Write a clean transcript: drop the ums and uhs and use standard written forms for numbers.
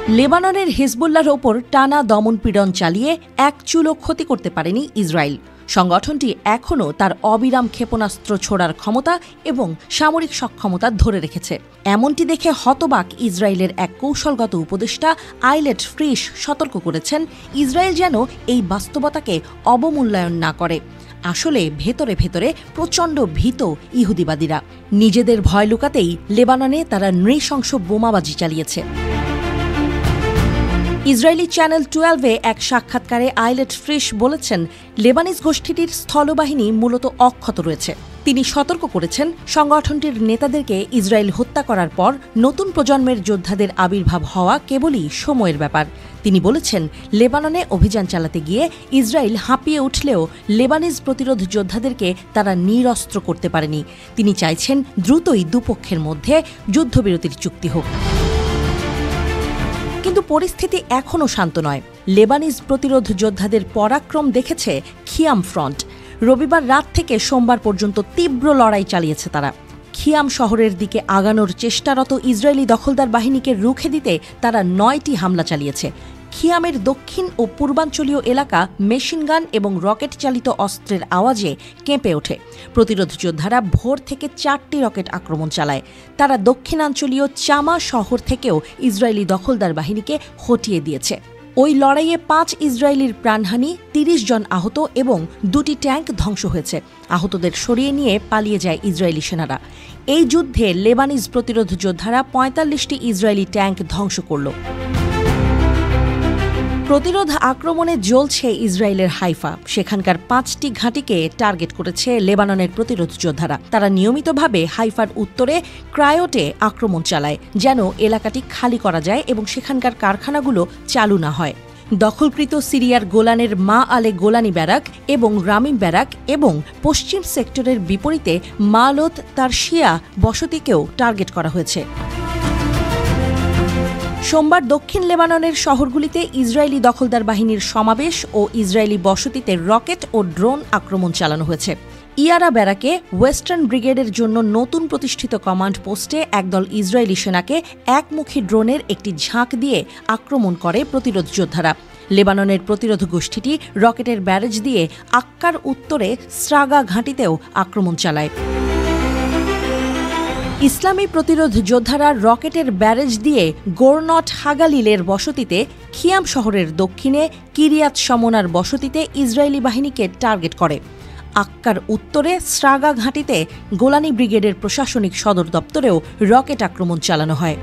লেবাননের হিজবুল্লাহর ওপর টানা দমনপীড়ন চালিয়ে এক চুলও ক্ষতি করতে পারেনি ইসরায়েল। সংগঠনটি এখনও তার অবিরাম ক্ষেপণাস্ত্র ছোড়ার ক্ষমতা এবং সামরিক সক্ষমতা ধরে রেখেছে। এমনটি দেখে হতবাক ইসরায়েলের এক কৌশলগত উপদেষ্টা আইলেট ফ্রিশ সতর্ক করেছেন, ইসরায়েল যেন এই বাস্তবতাকে অবমূল্যায়ন না করে। আসলে ভেতরে ভেতরে প্রচণ্ড ভীত ইহুদিবাদীরা। নিজেদের ভয় লুকাতেই লেবাননে তারা নৃশংস বোমাবাজি চালিয়েছে। ইসরায়েলি চ্যানেল 12-এ এক সাক্ষাৎকারে আইলেট ফ্রিশ বলেছেন, লেবানিজ গোষ্ঠীটির স্থলবাহিনী মূলত অক্ষত রয়েছে। তিনি সতর্ক করেছেন, সংগঠনটির নেতাদেরকে ইসরায়েল হত্যা করার পর নতুন প্রজন্মের যোদ্ধাদের আবির্ভাব হওয়া কেবলই সময়ের ব্যাপার। তিনি বলেছেন, লেবাননে অভিযান চালাতে গিয়ে ইসরায়েল হাঁপিয়ে উঠলেও লেবানিজ প্রতিরোধ যোদ্ধাদেরকে তারা নিরস্ত্র করতে পারেনি। তিনি চাইছেন দ্রুতই দুপক্ষের মধ্যে যুদ্ধবিরতির চুক্তি হোক। কিন্তু পরিস্থিতি এখনও শান্ত নয়। লেবানিজ প্রতিরোধ যোদ্ধাদের পরাক্রম দেখেছে খিয়াম ফ্রন্ট। রবিবার রাত থেকে সোমবার পর্যন্ত তীব্র লড়াই চালিয়েছে তারা। খিয়াম শহরের দিকে আগানোর চেষ্টারত ইসরায়েলি দখলদার বাহিনীকে রুখে দিতে তারা 9টি হামলা চালিয়েছে। খিয়ামের দক্ষিণ ও পূর্বাঞ্চলীয় এলাকা মেশিনগান এবং রকেট চালিত অস্ত্রের আওয়াজে কেঁপে ওঠে। প্রতিরোধ যোদ্ধারা ভোর থেকে 4টি রকেট আক্রমণ চালায়। তারা দক্ষিণাঞ্চলীয় চামা শহর থেকেও ইসরায়েলি দখলদার বাহিনীকে হটিয়ে দিয়েছে। ওই লড়াইয়ে 5 ইসরায়েলির প্রাণহানি, 30 জন আহত এবং 2টি ট্যাঙ্ক ধ্বংস হয়েছে। আহতদের সরিয়ে নিয়ে পালিয়ে যায় ইসরায়েলি সেনারা। এই যুদ্ধে লেবানিজ প্রতিরোধ যোদ্ধারা 45টি ইসরায়েলি ট্যাঙ্ক ধ্বংস করল। প্রতিরোধ আক্রমণে জ্বলছে ইসরায়েলের হাইফা। সেখানকার 5টি ঘাঁটিকে টার্গেট করেছে লেবাননের প্রতিরোধ যোদ্ধারা। তারা নিয়মিতভাবে হাইফার উত্তরে ক্রায়োটে আক্রমণ চালায়, যেন এলাকাটি খালি করা যায় এবং সেখানকার কারখানাগুলো চালু না হয়। দখলকৃত সিরিয়ার গোলানের মা আলে গোলানি ব্যারাক এবং রামিম ব্যারাক এবং পশ্চিম সেক্টরের বিপরীতে মালত তার শিয়া বসতিকেও টার্গেট করা হয়েছে। সোমবার দক্ষিণ লেবাননের শহরগুলিতে ইসরায়েলি দখলদার বাহিনীর সমাবেশ ও ইসরায়েলি বসতিতে রকেট ও ড্রোন আক্রমণ চালানো হয়েছে। ইয়ারা ব্যারাকে ওয়েস্টার্ন ব্রিগেডের জন্য নতুন প্রতিষ্ঠিত কমান্ড পোস্টে একদল ইসরায়েলি সেনাকে একমুখী ড্রোনের একটি ঝাঁক দিয়ে আক্রমণ করে প্রতিরোধ যোদ্ধারা। লেবাননের প্রতিরোধ গোষ্ঠীটি রকেটের ব্যারেজ দিয়ে আক্কার উত্তরে স্রাগা ঘাঁটিতেও আক্রমণ চালায়। ইসলামী প্রতিরোধ যোদ্ধারা রকেটের ব্যারেজ দিয়ে গোরনট হাগালিলের বসতিতে, খিয়াম শহরের দক্ষিণে কিরিয়াত সমনার বসতিতে ইসরায়েলি বাহিনীকে টার্গেট করে। আক্কার উত্তরে স্রাগা ঘাঁটিতে গোলানি ব্রিগেডের প্রশাসনিক সদর দপ্তরেও রকেট আক্রমণ চালানো হয়।